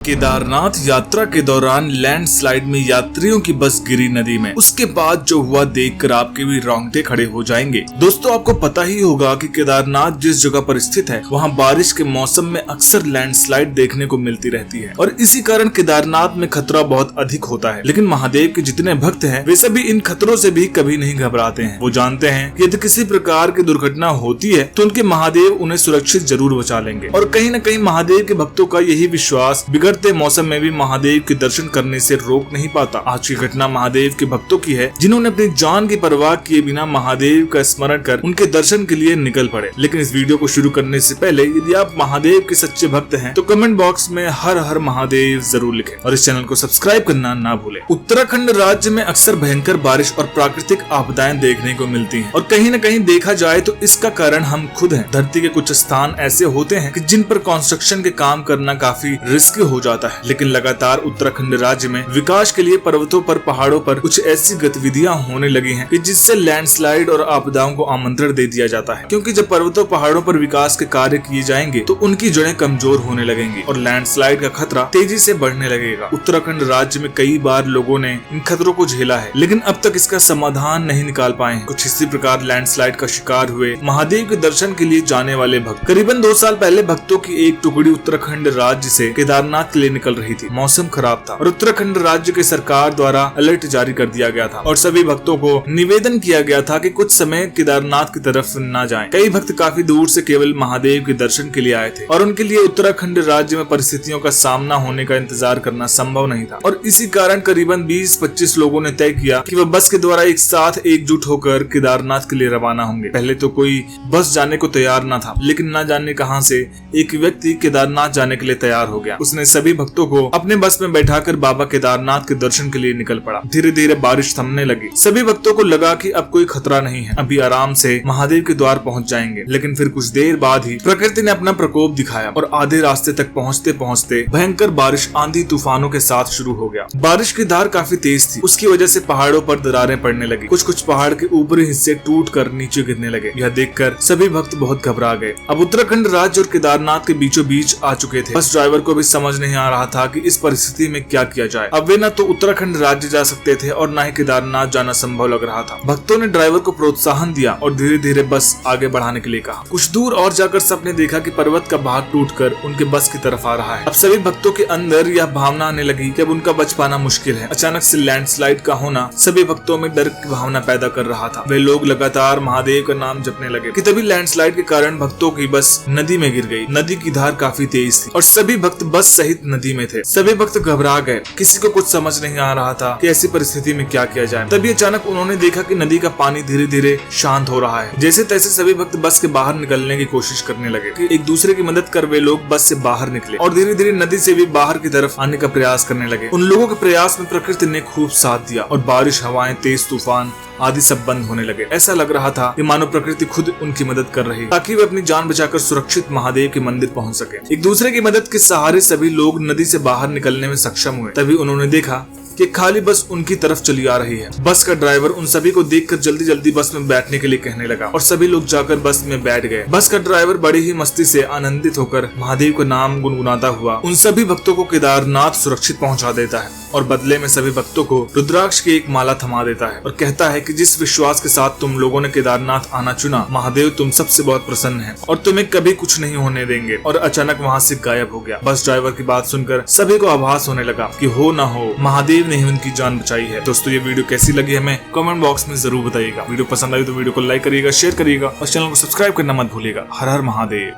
केदारनाथ यात्रा के दौरान लैंडस्लाइड में यात्रियों की बस गिरी नदी में। उसके बाद जो हुआ देखकर आपके भी रोंगटे खड़े हो जाएंगे। दोस्तों, आपको पता ही होगा कि केदारनाथ जिस जगह पर स्थित है वहाँ बारिश के मौसम में अक्सर लैंडस्लाइड देखने को मिलती रहती है और इसी कारण केदारनाथ में खतरा बहुत अधिक होता है। लेकिन महादेव के जितने भक्त हैं वे सभी इन खतरों से भी कभी नहीं घबराते हैं। वो जानते हैं कि यदि किसी प्रकार की दुर्घटना होती है तो उनके महादेव उन्हें सुरक्षित जरूर बचा लेंगे। और कहीं न कहीं महादेव के भक्तों का यही विश्वास बिगड़ते मौसम में भी महादेव के दर्शन करने से रोक नहीं पाता। आज की घटना महादेव के भक्तों की है जिन्होंने अपनी जान की परवाह किए बिना महादेव का स्मरण कर उनके दर्शन के लिए निकल पड़े। लेकिन इस वीडियो को शुरू करने से पहले यदि आप महादेव के सच्चे भक्त हैं तो कमेंट बॉक्स में हर हर महादेव जरूर लिखें और इस चैनल को सब्सक्राइब करना ना भूलें। उत्तराखंड राज्य में अक्सर भयंकर बारिश और प्राकृतिक आपदाएं देखने को मिलती हैं और कहीं न कहीं देखा जाए तो इसका कारण हम खुद हैं। धरती के कुछ स्थान ऐसे होते हैं कि जिन पर कंस्ट्रक्शन के काम करना काफी रिस्की हो जाता है। लेकिन लगातार उत्तराखंड राज्य में विकास के लिए पर्वतों पर पहाड़ों पर कुछ ऐसी गतिविधियां होने लगी हैं कि जिससे लैंडस्लाइड और आपदाओं को आमंत्रण दे दिया जाता है। क्योंकि जब पर्वतों पहाड़ों पर विकास के कार्य किए जाएंगे तो उनकी जड़ें कमजोर होने लगेंगी और लैंडस्लाइड का खतरा तेजी से बढ़ने लगेगा। उत्तराखंड राज्य में कई बार लोगों ने इन खतरों को झेला है लेकिन अब तक इसका समाधान नहीं निकाल पाए हैं। कुछ इसी प्रकार लैंडस्लाइड का शिकार हुए महादेव के दर्शन के लिए जाने वाले भक्त। करीबन 2 साल पहले भक्तों की एक टुकड़ी उत्तराखंड राज्य से केदारनाथ के लिए निकल रही थी। मौसम खराब था और उत्तराखंड राज्य की सरकार द्वारा अलर्ट जारी कर दिया गया था और सभी भक्तों को निवेदन किया गया था कि कुछ समय केदारनाथ की तरफ न जाएं। कई भक्त काफी दूर से केवल महादेव के दर्शन के लिए आए थे और उनके लिए उत्तराखंड राज्य में परिस्थितियों का सामना होने का इंतजार करना संभव नहीं था और इसी कारण करीबन 20-25 लोगों ने तय किया कि वह बस के द्वारा एक साथ एकजुट होकर केदारनाथ के लिए रवाना होंगे। पहले तो कोई बस जाने को तैयार न था लेकिन न जाने कहां से एक व्यक्ति केदारनाथ जाने के लिए तैयार हो गया। उसने सभी भक्तों को अपने बस में बैठाकर बाबा केदारनाथ के दर्शन के लिए निकल पड़ा। धीरे धीरे बारिश थमने लगी। सभी भक्तों को लगा कि अब कोई खतरा नहीं है, अभी आराम से महादेव के द्वार पहुंच जाएंगे। लेकिन फिर कुछ देर बाद ही प्रकृति ने अपना प्रकोप दिखाया और आधे रास्ते तक पहुंचते पहुंचते भयंकर बारिश आंधी तूफानों के साथ शुरू हो गया। बारिश की धार काफी तेज थी। उसकी वजह से पहाड़ों पर दरारें पड़ने लगी। कुछ पहाड़ के ऊपरी हिस्से टूट कर नीचे गिरने लगे। यह देखकर सभी भक्त बहुत घबरा गए। अब उत्तराखंड राज्य और केदारनाथ के बीचों बीच आ चुके थे। बस ड्राइवर को भी समझ नहीं आ रहा था कि इस परिस्थिति में क्या किया जाए। अब वे न तो उत्तराखंड राज्य जा सकते थे और न ही केदारनाथ जाना संभव लग रहा था। भक्तों ने ड्राइवर को प्रोत्साहन दिया और धीरे धीरे बस आगे बढ़ाने के लिए कहा। कुछ दूर और जाकर सबने देखा कि पर्वत का भाग टूटकर उनके बस की तरफ आ रहा है। अब सभी भक्तों के अंदर यह भावना आने लगी कि अब उनका बच पाना मुश्किल है। अचानक से लैंडस्लाइड का होना सभी भक्तों में डर की भावना पैदा कर रहा था। वे लोग लगातार महादेव का नाम जपने लगे कि तभी लैंडस्लाइड के कारण भक्तों की बस नदी में गिर गई। नदी की धार काफी तेज थी और सभी भक्त बस सहित नदी में थे। सभी भक्त घबरा गए। किसी को कुछ समझ नहीं आ रहा था कि ऐसी परिस्थिति में क्या किया जाए। तभी अचानक उन्होंने देखा कि नदी का पानी धीरे धीरे शांत हो रहा है। जैसे तैसे सभी भक्त बस के बाहर निकलने की कोशिश करने लगे कि एक दूसरे की मदद कर वे लोग बस से बाहर निकले और धीरे धीरे नदी से भी बाहर की तरफ आने का प्रयास करने लगे। उन लोगों के प्रयास में प्रकृति ने खूब साथ दिया और बारिश, हवाएं, तेज तूफान आदि सब बंद होने लगे। ऐसा लग रहा था कि मानो प्रकृति खुद उनकी मदद कर रही है ताकि वे अपनी जान बचाकर सुरक्षित महादेव के मंदिर पहुंच सके। एक दूसरे की मदद के सहारे सभी लोग नदी से बाहर निकलने में सक्षम हुए। तभी उन्होंने देखा कि खाली बस उनकी तरफ चली आ रही है। बस का ड्राइवर उन सभी को देखकर जल्दी जल्दी बस में बैठने के लिए कहने लगा और सभी लोग जाकर बस में बैठ गए। बस का ड्राइवर बड़ी ही मस्ती से आनंदित होकर महादेव का नाम गुनगुनाता हुआ उन सभी भक्तों को केदारनाथ सुरक्षित पहुंचा देता है और बदले में सभी भक्तों को रुद्राक्ष की एक माला थमा देता है और कहता है कि जिस विश्वास के साथ तुम लोगों ने केदारनाथ आना चुना, महादेव तुम सबसे बहुत प्रसन्न है और तुम्हें कभी कुछ नहीं होने देंगे। और अचानक वहाँ से गायब हो गया। बस ड्राइवर की बात सुनकर सभी को आभास होने लगा कि हो ना हो महादेव ने ही उनकी जान बचाई है। दोस्तों, ये वीडियो कैसी लगी हमें कमेंट बॉक्स में जरूर बताइएगा। वीडियो पसंद आई तो वीडियो को लाइक करिएगा, शेयर करिएगा और चैनल को सब्सक्राइब करना मत भूलिएगा। हर हर महादेव।